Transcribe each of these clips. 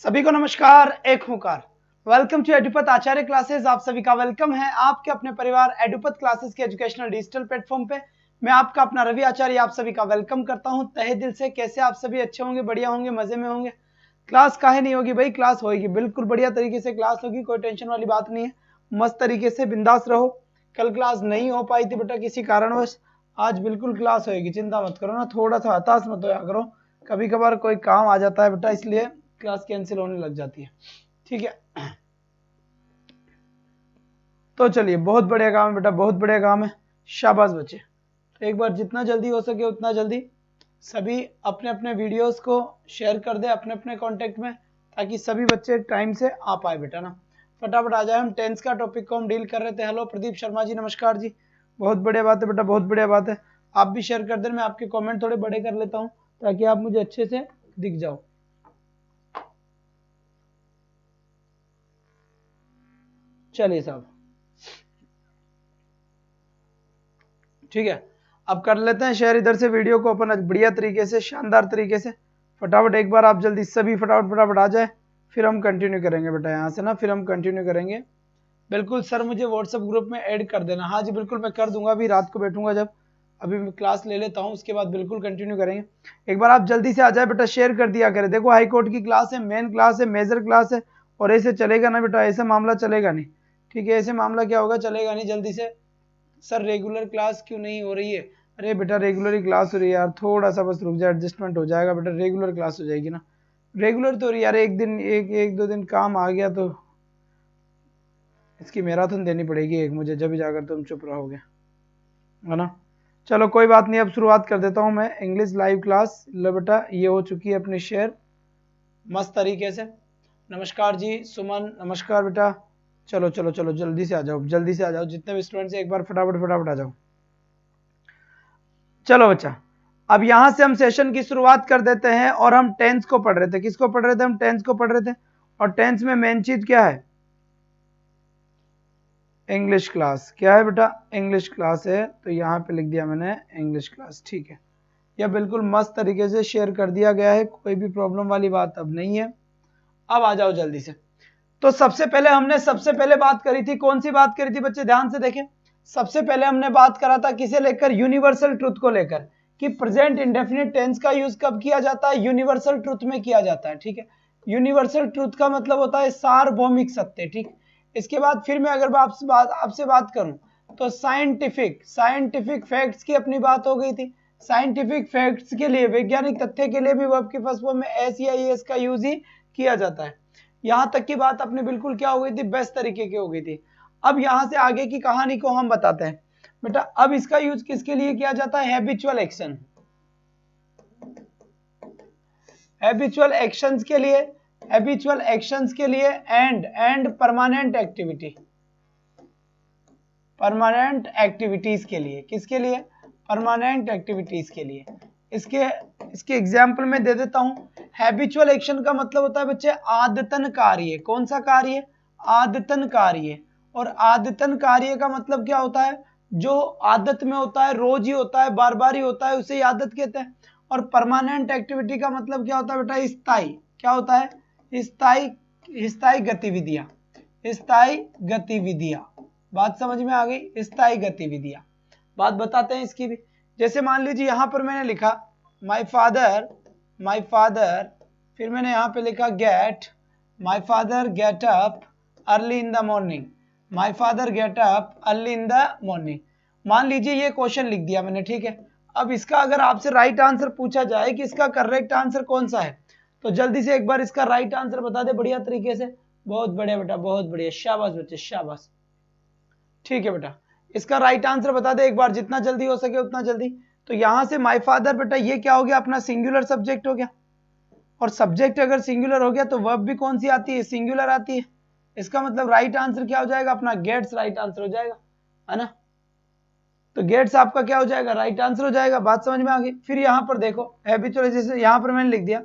सभी को नमस्कार, एक हुंकार। वेलकम टू एडुपत आचार्य क्लासेस। आप सभी का वेलकम है आपके अपने परिवार एडुपत क्लासेस के एजुकेशनल डिजिटल प्लेटफॉर्म पे। मैं आपका अपना रवि आचार्य आप सभी का वेलकम करता हूं तहे दिल से। कैसे आप सभी? अच्छे होंगे, बढ़िया होंगे, मजे में होंगे। क्लास काहे नहीं होगी भाई? क्लास होगी, बिल्कुल बढ़िया तरीके से क्लास होगी, कोई टेंशन वाली बात नहीं है। मस्त तरीके से बिंदास रहो। कल क्लास नहीं हो पाई थी बेटा किसी कारणवश, आज बिल्कुल क्लास होगी, चिंता मत करो ना। थोड़ा सा हताश मत होया करो, कभी कभार कोई काम आ जाता है बेटा, इसलिए क्लास कैंसिल होने लग जाती है। ठीक है, तो चलिए, बहुत बढ़िया काम है बेटा, बहुत बढ़िया काम है, शाबाश बच्चे। तो एक बार जितना जल्दी हो सके उतना जल्दी सभी अपने अपने वीडियोस को शेयर कर दे अपने अपने कांटेक्ट में, ताकि सभी बच्चे टाइम से आ पाए बेटा ना। फटाफट आ जाए। हम टेंस का टॉपिक को हम डील कर रहे थे। हेलो प्रदीप शर्मा जी, नमस्कार जी। बहुत बढ़िया बात है बेटा, बहुत बढ़िया बात है। आप भी शेयर कर दे। मैं आपके कॉमेंट थोड़े बड़े कर लेता हूँ ताकि आप मुझे अच्छे से दिख जाओ। चलिए साहब, ठीक है, अब कर लेते हैं शेयर इधर से वीडियो को अपन बढ़िया तरीके से, शानदार तरीके से। फटाफट एक बार आप जल्दी सभी फटाफट फटाफट आ जाए, फिर हम कंटिन्यू करेंगे बेटा यहाँ से ना, फिर हम कंटिन्यू करेंगे। बिल्कुल सर, मुझे व्हाट्सएप ग्रुप में ऐड कर देना। हाँ जी बिल्कुल, मैं कर दूंगा। अभी रात को बैठूंगा जब, अभी मैं क्लास ले लेता हूँ, उसके बाद बिल्कुल कंटिन्यू करेंगे। एक बार आप जल्दी से आ जाए बेटा, शेयर कर दिया करें। देखो हाई कोर्ट की क्लास है, मेन क्लास है, मेजर क्लास है, और ऐसे चलेगा ना बेटा, ऐसे मामला चलेगा नहीं। ठीक है, ऐसे मामला क्या होगा, चलेगा नहीं। जल्दी से सर रेगुलर क्लास क्यों नहीं हो रही है? अरे बेटा रेगुलर ही क्लास हो रही है यार, थोड़ा सा बस रुक जाए, एडजस्टमेंट हो जाएगा बेटा, रेगुलर क्लास हो जाएगी ना। रेगुलर तो यार एक दिन एक दो दिन काम आ गया तो इसकी मैराथन देनी पड़ेगी एक मुझे, जब जाकर तुम चुप रहोगे, है ना। चलो कोई बात नहीं, अब शुरुआत कर देता हूँ मैं। इंग्लिश लाइव क्लास लो बेटा, ये हो चुकी है अपनी शेयर मस्त तरीके से। नमस्कार जी सुमन, नमस्कार बेटा। चलो चलो चलो, जल्दी से आ जाओ, जल्दी से आ जाओ, जितने भी स्टूडेंट्स हैं एक बार फटाफट फटाफट आ जाओ। चलो बच्चा, अब यहां से हम सेशन की शुरुआत कर देते हैं। और हम टेंस को पढ़ रहे थे। किसको पढ़ रहे थे? हम टेंस को पढ़ रहे थे। और टेंस में मेन चीज क्या है? English class. क्या है बेटा? इंग्लिश क्लास है, तो यहाँ पे लिख दिया मैंने इंग्लिश क्लास। ठीक है, यह बिल्कुल मस्त तरीके से शेयर कर दिया गया है, कोई भी प्रॉब्लम वाली बात अब नहीं है। अब आ जाओ जल्दी से। तो सबसे पहले हमने बात करी थी, कौन सी बात करी थी बच्चे? ध्यान से देखें। सबसे पहले हमने बात करा था किसे लेकर? यूनिवर्सल ट्रुथ को लेकर, कि प्रेजेंट इंडेफिनिट टेंस का यूज कब किया जाता है? यूनिवर्सल ट्रुथ में किया जाता है। ठीक है, यूनिवर्सल ट्रुथ का मतलब होता है सार्वभौमिक सत्य। ठीक, इसके बाद फिर मैं अगर आपसे बात करूं तो साइंटिफिक फैक्ट्स की अपनी बात हो गई थी। साइंटिफिक फैक्ट्स के लिए, वैज्ञानिक तथ्य के लिए भी वर्ब के फर्स्ट फॉर्म में एस या ईएस का यूज ही किया जाता है। यहां तक की बात अपने बिल्कुल क्या हो गई थी? बेस्ट तरीके की हो गई थी। अब यहां से आगे की कहानी को हम बताते हैं बेटा। अब इसका यूज किसके लिए किया जाता है? हैबिचुअल एक्शन, हैबिचुअल एक्शंस के लिए, हैबिचुअल एक्शंस के लिए and permanent activity, permanent activities के लिए। किसके लिए? परमानेंट एक्टिविटीज के लिए। इसके एग्जाम्पल में दे देता हूं। हैबिचुअल एक्शन का मतलब होता है बच्चे आदतन कार्य। कौन सा कार्य? आदतन कार्य। और आदतन कार्य का मतलब क्या होता है? जो आदत में होता है, रोज ही होता है, बार बार ही होता है, उसे आदत कहते हैं। और परमानेंट एक्टिविटी का मतलब क्या होता है बेटा? स्थायी। क्या होता है? स्थायी गतिविधियां, स्थायी गतिविधियां। बात समझ में आ गई? स्थायी गतिविधियां। बात बताते हैं इसकी भी। जैसे मान लीजिए यहां पर मैंने लिखा माय फादर, फिर मैंने यहां पे लिखा get, my father get up early in the morning, my father get up early in the morning. मान लीजिए ये क्वेश्चन लिख दिया मैंने। ठीक है, अब इसका अगर आपसे राइट आंसर पूछा जाए कि इसका करेक्ट आंसर कौन सा है, तो जल्दी से एक बार इसका राइट आंसर बता दे बढ़िया तरीके से। बहुत बढ़िया बेटा, बहुत बढ़िया, शाबाश बच्चे, शाबाश। ठीक है बेटा, इसका राइट आंसर बता दे एक बार, जितना जल्दी हो सके उतना जल्दी। तो यहां से माय फादर बेटा, ये क्या हो गया? अपना सिंगुलर सब्जेक्ट हो गया। और सब्जेक्ट अगर सिंगुलर हो गया तो वर्ब भी कौन सी आती है? सिंगुलर आती है। इसका मतलब राइट आंसर क्या हो जाएगा? अपना गेट्स राइट आंसर हो जाएगा, है ना। तो गेट्स आपका क्या हो जाएगा? राइट आंसर हो जाएगा। बात समझ में आ गई? फिर यहां पर देखो हैबिचुअल, जैसे यहां पर मैंने लिख दिया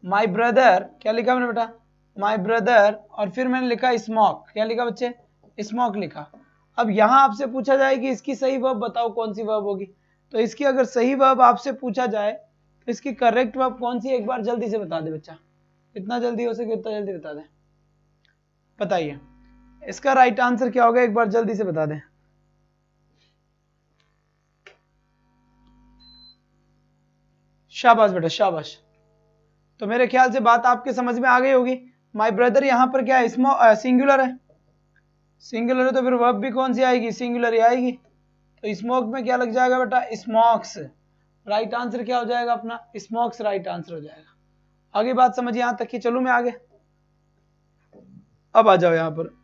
माय ब्रदर, क्या लिखा मैंने बेटा? माय ब्रदर, और फिर मैंने लिखा स्मोक। क्या लिखा बच्चे? स्मोक लिखा। अब यहां आपसे पूछा जाए कि इसकी सही वर्ब बताओ, कौन सी वर्ब होगी? तो इसकी अगर सही वर्ब आपसे पूछा जाए तो इसकी करेक्ट वर्ब कौन सी? एक बार जल्दी से बता दे बच्चा, जितना जल्दी हो सके उतना जल्दी बता दें। बताइए इसका राइट आंसर क्या होगा, एक बार जल्दी से बता दें। शाबाश बेटा शाबाश। तो मेरे ख्याल से बात आपके समझ में आ गई होगी। माय ब्रदर यहाँ पर क्या है, सिंगुलर है, सिंगुलर है तो फिर वर्ब भी कौन सी आएगी, सिंगुलर ही आएगी। तो स्मोक में क्या लग जाएगा बेटा, स्मोक्स। राइट आंसर क्या हो जाएगा अपना, स्मोक्स राइट आंसर हो जाएगा। आगे बात समझिए यहां तक की, चलूं मैं आगे। अब आ जाओ यहां पर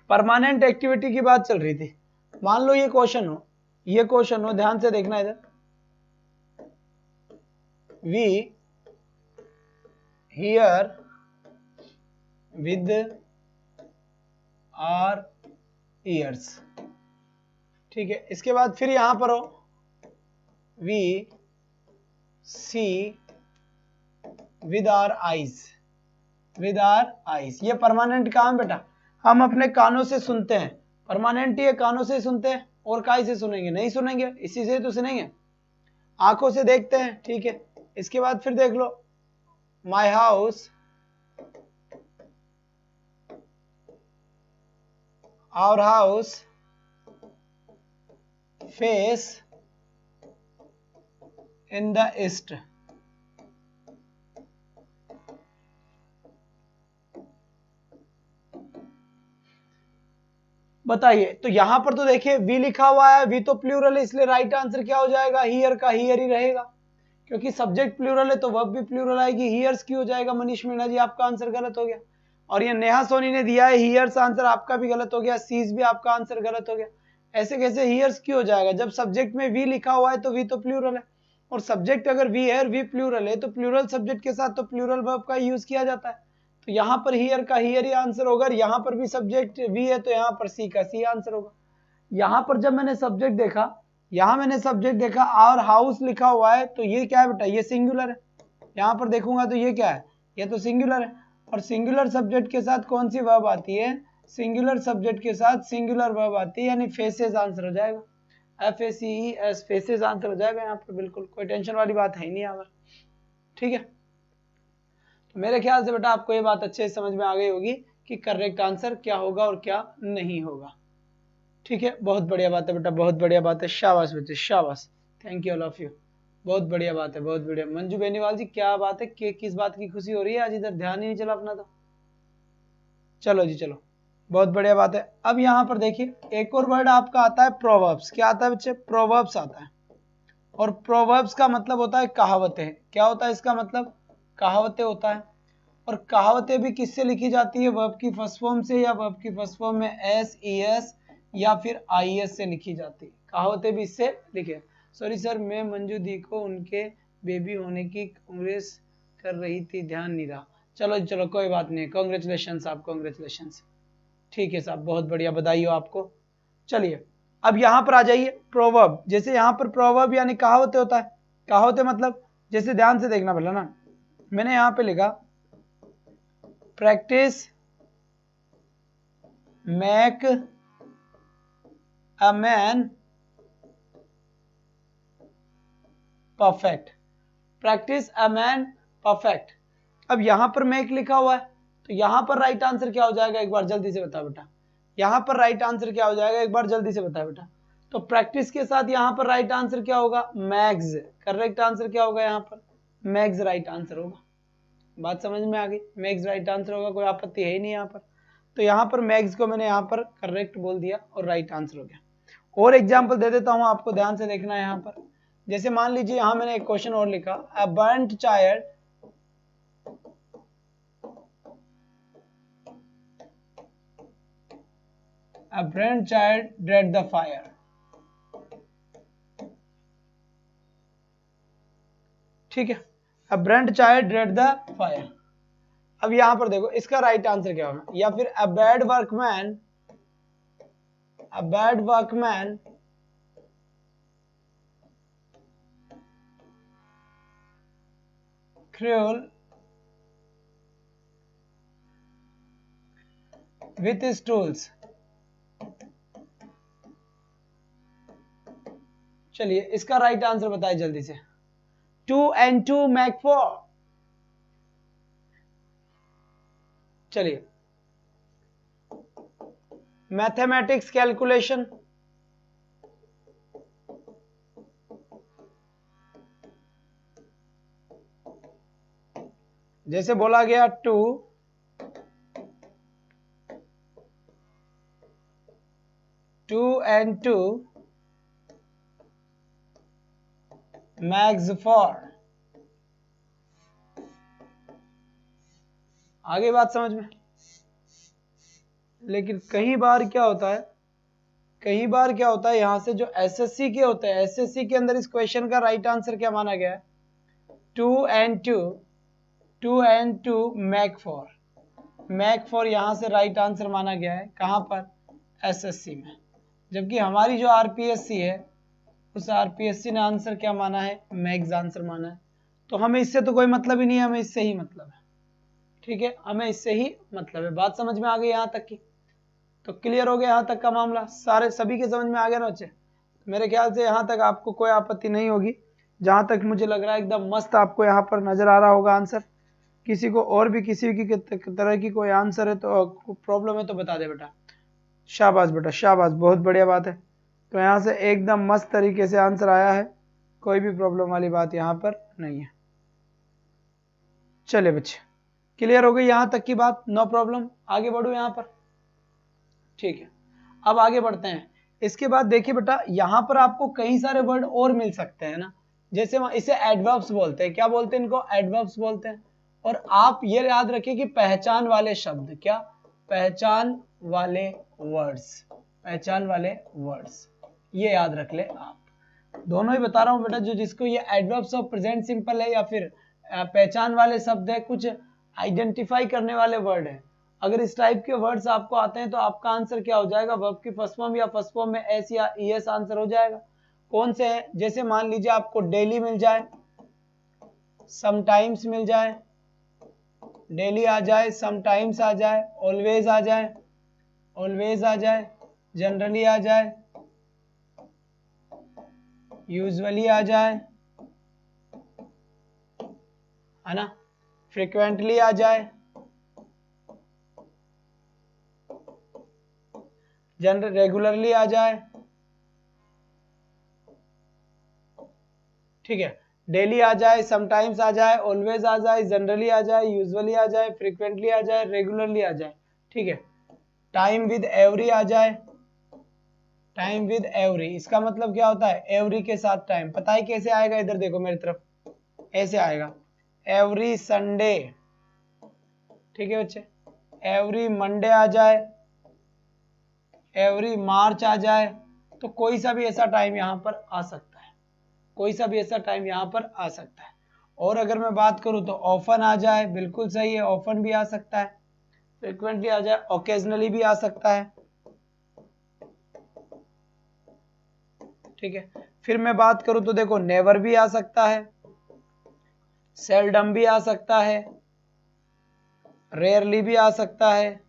परमानेंट एक्टिविटी की बात चल रही थी। मान लो ये क्वेश्चन हो, ये क्वेश्चन हो, ध्यान से देखना इधर। We hear with our ears, ठीक है। इसके बाद फिर यहां पर हो we see with our eyes, with our eyes. ये परमानेंट काम बेटा, हम अपने कानों से सुनते हैं, परमानेंट ये कानों से सुनते हैं, और काई से सुनेंगे, नहीं सुनेंगे, इसी से तो सुनेंगे, आंखों से देखते हैं, ठीक है। इसके बाद फिर देख लो my house our house face in the east. बताइए, तो यहां पर तो देखिए वी लिखा हुआ है, वी तो प्लूरल है, इसलिए राइट आंसर क्या हो जाएगा, हियर का हियर ही रहेगा, क्योंकि सब्जेक्ट प्लूरल है तो वर्ब भी प्लूरल आएगी। हियर्स क्यों हो जाएगा, मनीष मीणा जी आपका आंसर गलत हो गया। और ये नेहा सोनी ने दिया है हियर्स, आंसर आपका भी गलत हो गया। सीज भी आपका आंसर गलत हो गया। ऐसे कैसे हियर्स क्यों हो जाएगा, जब सब्जेक्ट में वी लिखा हुआ है तो वी तो प्लूरल है, और सब्जेक्ट अगर वी है और वी प्लूरल है तो प्लूरल सब्जेक्ट के साथ तो प्लूरल वर्ब का यूज किया जाता है। तो यहाँ पर हियर का हियर ही आंसर होगा, यहाँ पर भी सब्जेक्ट वी है तो यहाँ पर सी का सी आंसर होगा। यहाँ पर जब मैंने सब्जेक्ट देखा, यहाँ मैंने सब्जेक्ट देखा आवर हाउस लिखा हुआ है, तो ये क्या है बेटा, ये सिंगुलर है। यहाँ पर देखूंगा तो ये क्या है, ये तो सिंगुलर है। और सिंगुलर सब्जेक्ट के साथ कौन सी वर्ब आती है, सिंगुलर सब्जेक्ट के साथ सिंगुलर वर्ब आती है, यानी फेसेस आंसर हो जाएगा, FACES, फेसेस आंसर हो जाएगा यहाँ पर। बिल्कुल कोई टेंशन वाली बात है ही नहीं यहाँ पर, ठीक है। तो मेरे ख्याल से बेटा आपको ये बात अच्छे से समझ में आ गई होगी कि करेक्ट आंसर क्या होगा और क्या नहीं होगा, ठीक है। बहुत बढ़िया बात है बेटा, बहुत बढ़िया बात है, शाबाश बच्चे शाबाश, thank you all of you, बहुत बढ़िया बात है, बहुत बढ़िया। मंजू बेनीवाल जी क्या बात है, किस बात की खुशी हो रही है आज, इधर ध्यान ही नहीं चला अपना तो। चलो जी चलो, बहुत बढ़िया बात है। अब यहाँ पर देखिए एक और वर्ड आपका आता है प्रोवर्ब्स। क्या आता है बच्चे, प्रोवर्ब्स आता है। और प्रोवर्ब्स का मतलब होता है कहावतें। क्या होता है इसका मतलब, कहावतें होता है। और कहावतें भी किससे लिखी जाती है, वर्ब की फर्स्ट फॉर्म से, या वर्ब की फर्स्ट फॉर्म में SES या फिर IES से लिखी जाती है। कहावतें भी इससे लिखे। सॉरी सर, मैं मंजू दी को उनके बेबी होने की कांग्रेस कर रही थी, ध्यान नहीं रहा। चलो चलो कोई बात नहीं, कॉन्ग्रेचुलेशन साहब, कॉन्ग्रेचुलेशन, ठीक है साहब, बहुत बढ़िया, बधाई हो आपको। चलिए अब यहाँ पर आ जाइए प्रोवर्ब। जैसे यहाँ पर प्रोवर्ब यानी कहावतें होता है। कहावतें मतलब, जैसे ध्यान से देखना पहले ना, मैंने यहाँ पे लिखा practice make a man perfect, practice a man perfect. अब यहां पर मेक लिखा हुआ है, तो यहां पर राइट आंसर क्या हो जाएगा, एक बार जल्दी से बता बेटा। यहां पर राइट आंसर क्या हो जाएगा, एक बार जल्दी से बता बेटा। तो प्रैक्टिस के साथ यहां पर राइट आंसर क्या होगा, मैग्स। करेक्ट आंसर क्या होगा यहाँ पर, मैग्स राइट आंसर होगा। बात समझ में आ गई, मैग्स राइट आंसर होगा, कोई आपत्ति है ही नहीं यहाँ पर। तो यहाँ पर मैग्स को मैंने यहाँ पर करेक्ट बोल दिया और राइट आंसर हो गया। और एग्जाम्पल दे देता हूं आपको, ध्यान से देखना है यहाँ पर। जैसे मान लीजिए यहाँ मैंने एक क्वेश्चन और लिखा, a burnt child A burnt child dread the fire. ठीक है, A burnt child dread the fire। अब यहां पर देखो इसका राइट आंसर क्या होगा, या फिर a bad workman cruel with his tools। चलिए इसका राइट आंसर बताइए जल्दी से। 2 and 2 make 4। चलिए, मैथमेटिक्स कैलकुलेशन, जैसे बोला गया 2 and 2 मैक्स फॉर, आगे बात समझ में। लेकिन कई बार क्या होता है, यहां से जो एसएससी के होते हैं, एसएससी के अंदर इस क्वेश्चन का राइट आंसर क्या माना गया है, 2 and 2 मैक फॉर यहां से राइट आंसर माना गया है, कहां पर, एसएससी में। जबकि हमारी जो आरपीएससी है, उस आरपीएससी ने आंसर क्या माना है, मैक्स आंसर माना है। तो हमें इससे तो कोई मतलब ही नहीं है, हमें इससे ही मतलब है, ठीक है, हमें इससे ही मतलब है। बात समझ में आ गई यहां तक की? तो क्लियर हो गया यहां तक का मामला, सभी के समझ में आ गया ना बच्चे? मेरे ख्याल से यहां तक आपको कोई आपत्ति नहीं होगी, जहां तक मुझे लग रहा है एकदम मस्त आपको यहाँ पर नजर आ रहा होगा आंसर। किसी को और भी किसी की तरह की कोई आंसर है तो प्रॉब्लम है तो बता दे बेटा। शाबाश बेटा, शाबाश, बहुत बढ़िया बात है। तो यहाँ से एकदम मस्त तरीके से आंसर आया है, कोई भी प्रॉब्लम वाली बात यहाँ पर नहीं है। चलिए बच्चे, क्लियर हो गई यहाँ तक की बात, नो प्रॉब्लम, आगे बढ़ो यहाँ पर, ठीक है। अब आगे बढ़ते हैं। इसके बाद देखिए बेटा, यहाँ पर आपको कई सारे वर्ड और मिल सकते हैं ना, जैसे इसे एडवर्ब्स बोलते हैं, क्या बोलते हैं इनको, एडवर्ब्स बोलते हैं। और आप ये याद रखिए कि पहचान वाले शब्द, क्या, पहचान वाले वर्ड्स, ये याद रख ले आप। दोनों ही बता रहा हूं बेटा, जो जिसको ये एडवर्ब्स ऑफ प्रेजेंट सिंपल है या फिर पहचान वाले शब्द है, कुछ आइडेंटिफाई करने वाले वर्ड है। अगर इस टाइप के वर्ड्स आपको आते हैं तो आपका आंसर क्या हो जाएगा, वर्ब की फर्स्ट फॉर्म या फर्स्ट फॉर्म में एस या ईएस आंसर हो जाएगा। कौन से हैं, जैसे मान लीजिए आपको डेली मिल जाए, समटाइम्स मिल जाए, डेली आ जाए, समटाइम्स आ जाए, ऑलवेज आ जाए, जनरली आ जाए, यूजुअली आ जाए, है ना, फ्रीक्वेंटली आ जाए, रेगुलरली आ जाए, ठीक है, डेली आ जाए, समटाइम्स आ जाए, ऑलवेज आ जाए, जनरली आ जाए, यूजुअली आ जाए, फ्रीक्वेंटली आ जाए, रेगुलरली आ जाए, ठीक है। टाइम विद एवरी आ जाए, टाइम विद एवरी, इसका मतलब क्या होता है, एवरी के साथ टाइम। पता है कैसे आएगा, इधर देखो मेरी तरफ, ऐसे आएगा, एवरी संडे, ठीक है बच्चे, एवरी मंडे आ जाए, एवरी मार्च आ जाए। तो कोई सा भी ऐसा टाइम यहाँ पर आ सकता है, कोई सा भी ऐसा टाइम यहाँ पर आ सकता है। और अगर मैं बात करूं तो ऑफन आ जाए, बिल्कुल सही है, ऑफन भी आ सकता है, फ्रीक्वेंटली आ जाए, ओकेजनली भी आ सकता है, ठीक है। फिर मैं बात करूं तो देखो, नेवर भी आ सकता है, सेल्डम भी आ सकता है, रेयरली भी आ सकता है,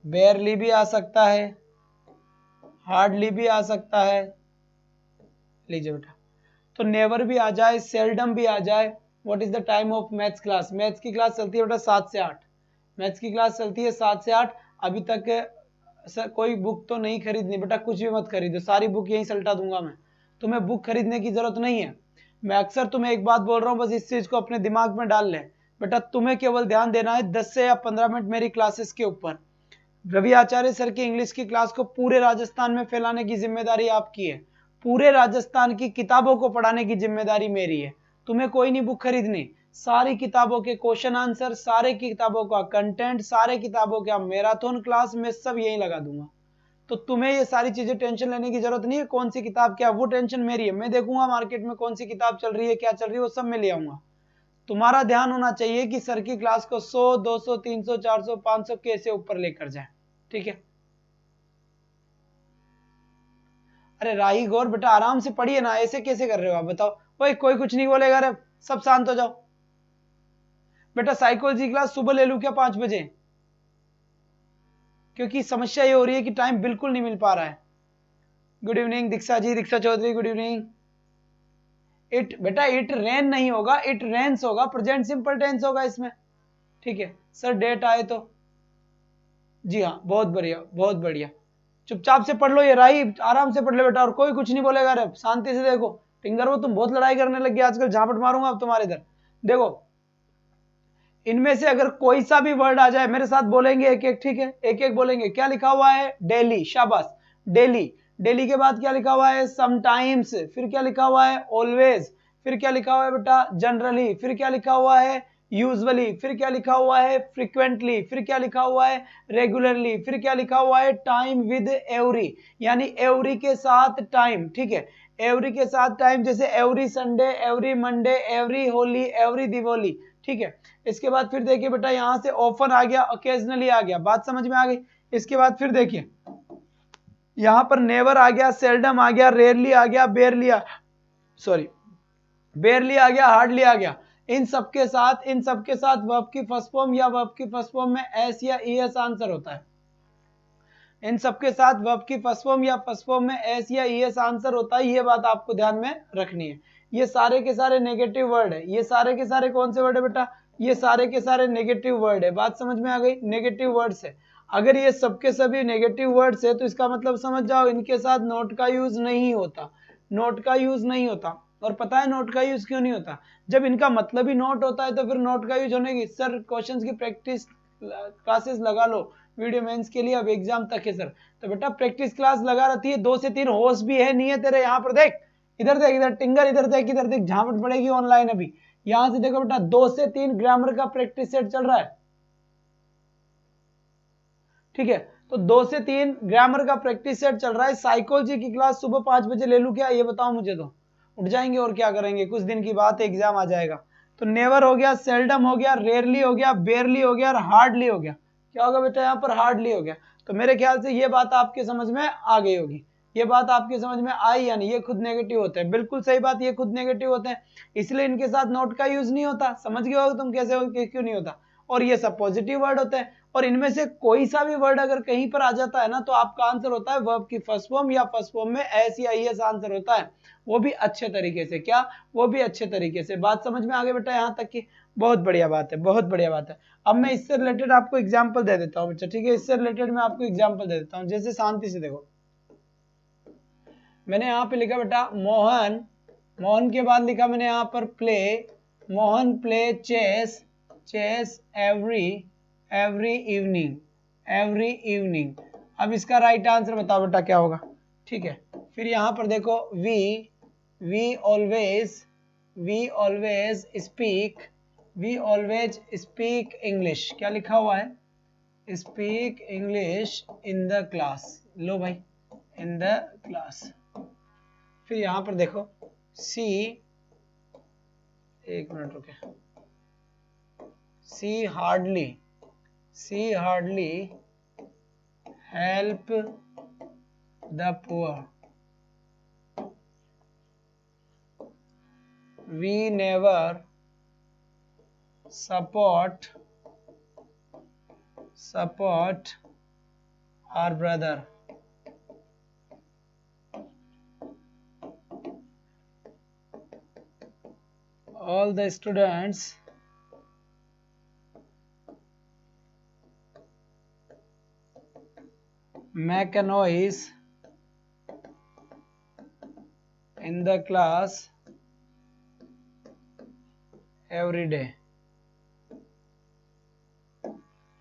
बेयरली भी आ सकता है, हार्डली भी आ सकता है। लीजिए बेटा, तो नेवर भी आ जाए, सेल्डम भी आ जाए। What is the time of maths class, maths की क्लास चलती है बेटा 7 से 8, मैथ्स की क्लास चलती है 7 से 8। अभी तक सर कोई बुक तो नहीं खरीदनी बेटा, कुछ भी मत खरीदो, सारी बुक यहीं सल्टा दूंगा मैं, तुम्हें बुक खरीदने की जरूरत नहीं है। मैं अक्सर तुम्हें एक बात बोल रहा हूँ, बस इस चीज को अपने दिमाग में डाल ले बेटा, तुम्हें केवल ध्यान देना है 10 से या 15 मिनट मेरी क्लासेस के ऊपर। रवि आचार्य सर की इंग्लिश की क्लास को पूरे राजस्थान में फैलाने की जिम्मेदारी आपकी है, पूरे राजस्थान की किताबों को पढ़ाने की जिम्मेदारी मेरी है। तुम्हें कोई नहीं बुक खरीदनी, सारी किताबों के क्वेश्चन आंसर, सारे किताबों का कंटेंट, सारे किताबों का मैराथन क्लास मैं सब यहीं लगा दूंगा। तो तुम्हें ये सारी चीजें टेंशन लेने की जरूरत नहीं है, कौन सी किताब क्या, वो टेंशन मेरी है। मैं देखूंगा मार्केट में कौन सी किताब चल रही है, क्या चल रही है, वो सब मैं ले आऊंगा। तुम्हारा ध्यान होना चाहिए कि सर की क्लास को 100, 200, 300, 400, 500 कैसे ऊपर लेकर जाए, ठीक है। अरे राही गौर बेटा, आराम से पढ़िए ना, ऐसे कैसे कर रहे हो आप, बताओ। भाई कोई कुछ नहीं बोलेगा, अरे सब शांत हो जाओ बेटा। साइकोलॉजी क्लास सुबह ले लूं क्या 5 बजे, क्योंकि समस्या ये हो रही है कि टाइम बिल्कुल नहीं मिल पा रहा है। Good evening Diksha ji, Diksha Chaudhary, good evening. It बेटा, इट रेन नहीं होगा, इट रेन्स होगा, प्रेजेंट सिंपल टेंस होगा इसमें, ठीक है। सर डेट आए तो, जी हाँ, बहुत बढ़िया बहुत बढ़िया। चुपचाप से पढ़ लो, ये राही आराम से पढ़ लो बेटा, और कोई कुछ नहीं बोलेगा। रे शांति से देखो। टिंगर वो तुम बहुत लड़ाई करने लग गए आजकल, झापट मारूंगा अब तुम्हारे इधर। देखो इनमें से अगर कोई सा भी वर्ड आ जाए मेरे साथ बोलेंगे एक एक, ठीक है, एक एक बोलेंगे। क्या लिखा हुआ है? डेली, शाबाश, डेली। डेली के बाद क्या लिखा हुआ है? समटाइम्स। फिर क्या लिखा हुआ है? ऑलवेज। फिर क्या लिखा हुआ है बेटा? जनरली। फिर क्या लिखा हुआ है? यूजुअली। फिर क्या लिखा हुआ है? फ्रीक्वेंटली। फिर क्या लिखा हुआ है? रेगुलरली। फिर क्या लिखा हुआ है? टाइम विद एवरी, यानी एवरी के साथ टाइम, ठीक है, एवरी के साथ टाइम, जैसे every Sunday, every Monday, every Holi, every Diwali, ठीक है। इसके बाद फिर देखिए बेटा, यहां से ऑफन आ गया, ओकेजनली आ गया, बात समझ में आ गई। इसके बाद फिर देखिए यहां पर नेवर आ गया, सेल्डम आ गया, रेयरली आ गया, बेयरली बेयरली आ गया, हार्डली आ गया। इन सबके साथ वर्ब की फर्स्ट फॉर्म या वर्ब की फर्स्ट फॉर्म में एस या ईएस आंसर होता है। इन सबके साथ वर्ब की फर्स्ट फॉर्म या फर्स्ट फॉर्म में एस या ईएस आंसर होता है, ये बात आपको ध्यान में रखनी है। ये सारे के सारे नेगेटिव वर्ड है, ये सारे के सारे कौन से वर्ड है बेटा? ये सारे के सारे नेगेटिव वर्ड है, बात समझ में आ गई? नेगेटिव वर्ड्स है। अगर ये सबके सभी नेगेटिव वर्ड्स है तो इसका मतलब समझ जाओ इनके साथ नोट का यूज नहीं होता, नोट का यूज नहीं होता। और पता है नोट का यूज क्यों नहीं होता? जब इनका मतलब ही नोट होता है तो फिर नोट का यूज होने की। सर क्वेश्चंस की प्रैक्टिस क्लासेस लगा लो, वीडियो मेंस के लिए अब एग्जाम तक है सर, तो बेटा प्रैक्टिस क्लास लगा रहती है, 2 से 3 होश भी है, नहीं है तेरे? यहाँ पर देख, इधर देख, इधर टिंगर, इधर देख, इधर देख, झापट पड़ेगी ऑनलाइन अभी। यहां से देखो बेटा 2 से 3 ग्रामर का प्रैक्टिस सेट चल रहा है, ठीक है। तो 2 से 3 ग्रामर का प्रैक्टिस सेट चल रहा है। साइकोलॉजी की क्लास सुबह 5 बजे ले लूं क्या? ये बताओ मुझे। तो उठ जाएंगे और क्या करेंगे, कुछ दिन की बात है, एग्जाम आ जाएगा। तो नेवर हो गया, सेल्डम हो गया, रेयरली हो गया, बेयरली हो गया और हार्डली हो गया। क्या होगा बेटा यहाँ पर? हार्डली हो गया। तो मेरे ख्याल से ये बात आपके समझ में आ गई होगी। ये बात आपके समझ में आई या नहीं? ये खुद नेगेटिव होते हैं, बिल्कुल सही बात, ये खुद नेगेटिव होते हैं, इसलिए इनके साथ नोट का यूज नहीं होता। समझ गए हो तुम कैसे हो, क्यों नहीं होता? और ये सब पॉजिटिव वर्ड होते हैं। और इनमें से कोई सा भी वर्ड अगर कहीं पर आ जाता है ना तो आपका आंसर होता है वर्ब की फर्स्ट फॉर्म या फर्स्ट फॉर्म में एस या ईएस आंसर होता है, वो भी अच्छे तरीके से। क्या? वो भी अच्छे तरीके से। बात समझ में आ गई बेटा यहाँ तक की? बहुत बढ़िया बात है, बहुत बढ़िया बात है। अब मैं इससे रिलेटेड आपको एग्जाम्पल दे देता हूँ बच्चा, ठीक है, इससे रिलेटेड मैं आपको एग्जाम्पल दे देता हूँ। जैसे शांति से देखो, मैंने यहाँ पे लिखा बेटा मोहन, मोहन के बाद लिखा मैंने यहाँ पर play, Mohan play chess, chess every evening, every evening. अब इसका राइट आंसर बताओ बेटा क्या होगा, ठीक है। फिर यहाँ पर देखो वी ऑलवेज स्पीक इंग्लिश। क्या लिखा हुआ है? Speak English in the class. लो भाई, इन द क्लास। फिर यहां पर देखो सी, एक मिनट रुके, she hardly help the poor, we never support our brother, all the students make a noise in the class every day।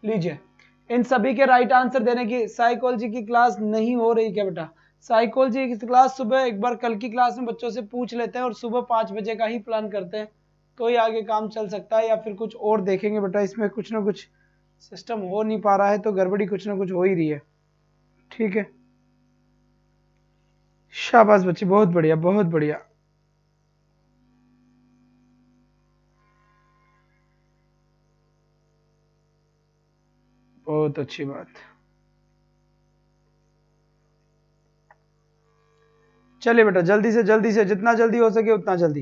लीजिए, इन सभी के राइट आंसर देने की साइकोलॉजी की क्लास नहीं हो रही क्या बेटा? साइकोलॉजी की क्लास सुबह एक बार कल की क्लास में बच्चों से पूछ लेते हैं और सुबह 5 बजे का ही प्लान करते हैं, तो ही आगे काम चल सकता है। या फिर कुछ और देखेंगे बेटा, इसमें कुछ ना कुछ सिस्टम हो नहीं पा रहा है, तो गड़बड़ी कुछ ना कुछ हो ही रही है, ठीक है। शाबाश बच्चे, बहुत बढ़िया बहुत बढ़िया। बहुत अच्छी बात। चलिए बेटा जल्दी से जितना जल्दी हो सके उतना जल्दी।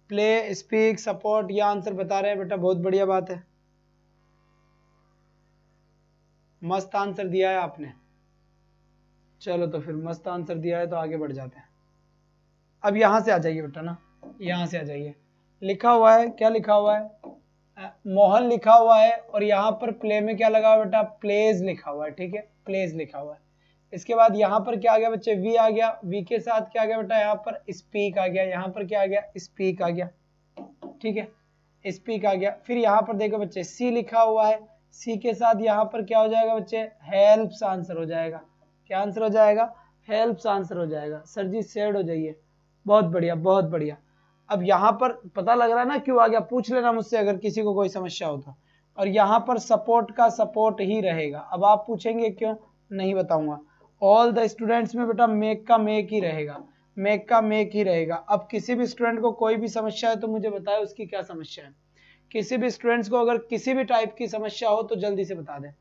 प्ले, स्पीक, सपोर्ट, ये आंसर बता रहे हैं बेटा, बहुत बढ़िया बात है, मस्त आंसर दिया है आपने। चलो तो फिर मस्त आंसर दिया है तो आगे बढ़ जाते हैं। अब यहां से आ जाइए बेटा ना, यहां से आ जाइए। लिखा हुआ है, क्या लिखा हुआ है? मोहन लिखा हुआ है और यहाँ पर प्ले में क्या लगा हुआ बेटा, प्लेज लिखा हुआ है, ठीक है, प्लेज लिखा हुआ है। इसके बाद यहाँ पर क्या आ गया बच्चे, वी आ गया, वी के साथ क्या आ गया बेटा, यहाँ पर स्पीक आ गया, यहाँ पर क्या आ गया, स्पीक आ गया, ठीक है, स्पीक आ गया। फिर यहाँ पर देखो बच्चे सी लिखा हुआ है, सी के साथ यहाँ पर क्या हो जाएगा बच्चे, हेल्प्स आंसर हो जाएगा। क्या आंसर हो जाएगा, हेल्प्स आंसर हो जाएगा। सर जी शेड हो जाइए, बहुत बढ़िया बहुत बढ़िया। अब यहाँ पर पता लग रहा है ना क्यों आ गया, पूछ लेना मुझसे अगर किसी को कोई समस्या हो तो। और यहाँ पर सपोर्ट का सपोर्ट ही रहेगा। अब आप पूछेंगे क्यों, नहीं बताऊंगा। ऑल द स्टूडेंट्स में बेटा मेक का मेक ही रहेगा, मेक का मेक ही रहेगा। अब किसी भी स्टूडेंट को कोई भी समस्या है तो मुझे बताए उसकी क्या समस्या है। किसी भी स्टूडेंट्स को अगर किसी भी टाइप की समस्या हो तो जल्दी से बता दें।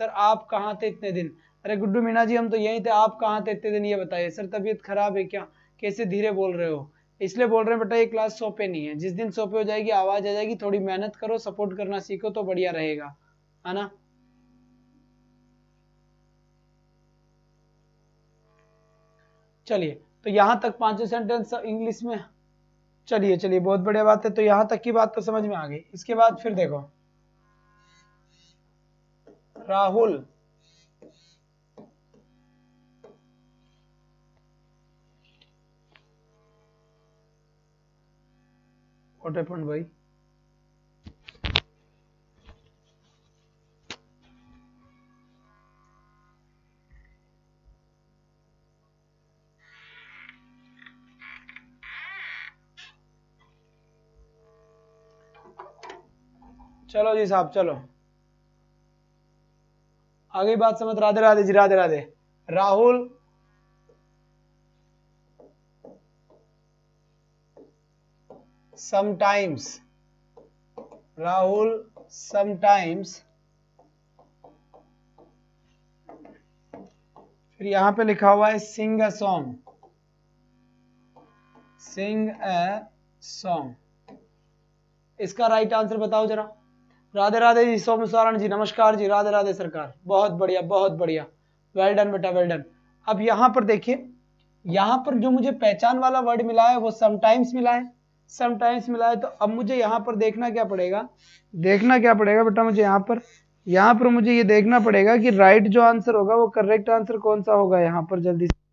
सर आप कहाँ थे इतने दिन, अरे गुड्डू मीना जी हम तो यहीं थे, आप कहाँ थे इतने दिन ये बताइए। सर तबीयत खराब है क्या, कैसे धीरे बोल रहे हो, इसलिए बोल रहे हैं बेटा ये क्लास 100 पे नहीं है। जिस दिन 100 पे हो जाएगी आवाज आ जाएगी, थोड़ी मेहनत करो, सपोर्ट करना सीखो तो बढ़िया रहेगा, है ना। चलिए तो यहाँ तक 5 सेंटेंस इंग्लिश में, चलिए चलिए बहुत बढ़िया बात है। तो यहाँ तक की बात तो समझ में आ गई। इसके बाद फिर देखो राहुल, व्हाट हैपेंड भाई, चलो जी साहब चलो आगे बात समझ। राधे राधे जी, राधे राधे। राहुल समटाइम्स, राहुल समटाइम्स, फिर यहां पे लिखा हुआ है sing a song, sing a song. इसका राइट आंसर बताओ जरा। राधे राधे जी, सोम सारण जी नमस्कार जी, राधे राधे सरकार, बहुत बढ़िया बहुत बढ़िया, वेल डन बेटा वेल डन। अब यहाँ पर देखिए, यहाँ पर जो मुझे पहचान वाला वर्ड मिला है वो समटाइम्स मिला है, समटाइम्स मिला है। तो अब मुझे यहाँ पर देखना क्या पड़ेगा, देखना क्या पड़ेगा बेटा मुझे यहाँ पर मुझे ये देखना पड़ेगा कि राइट जो आंसर होगा वो करेक्ट आंसर कौन सा होगा यहाँ पर, जल्दी से।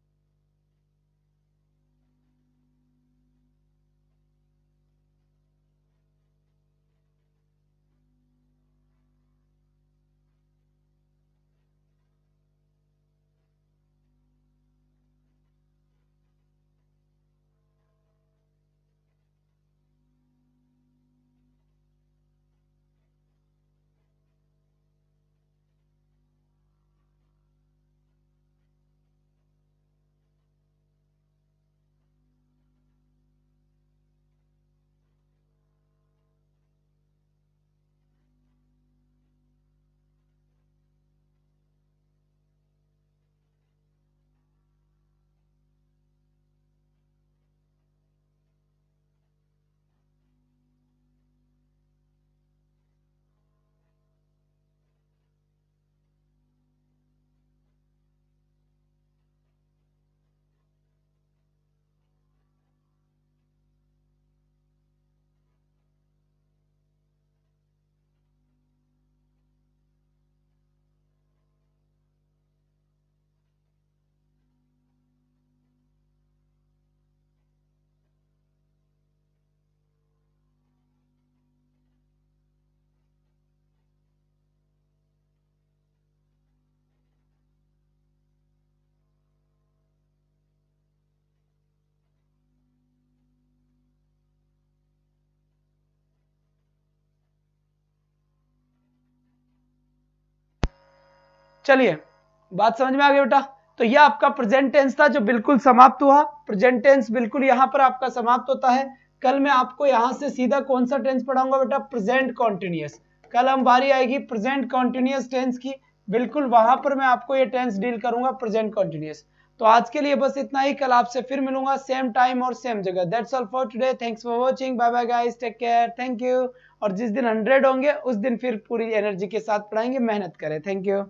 चलिए बात समझ में आ गई बेटा। तो यह आपका प्रेजेंट टेंस था जो बिल्कुल समाप्त हुआ। प्रेजेंट टेंस बिल्कुल यहाँ पर आपका समाप्त होता है। कल मैं आपको यहाँ से सीधा कौन सा टेंस पढ़ाऊंगा बेटा, प्रेजेंट कॉन्टिन्यूअस। कल हम बारी आएगी प्रेजेंट कॉन्टिन्यूअस टेंस की, बिल्कुल वहां पर मैं आपको ये टेंस डील करूंगा, प्रेजेंट कॉन्टिन्यूअस। तो आज के लिए बस इतना ही, कल आपसे फिर मिलूंगा सेम टाइम और सेम जगह। That's all for today, thanks for watching, bye bye guys, take care, thank you. और जिस दिन 100 होंगे उस दिन फिर पूरी एनर्जी के साथ पढ़ाएंगे, मेहनत करें। Thank you.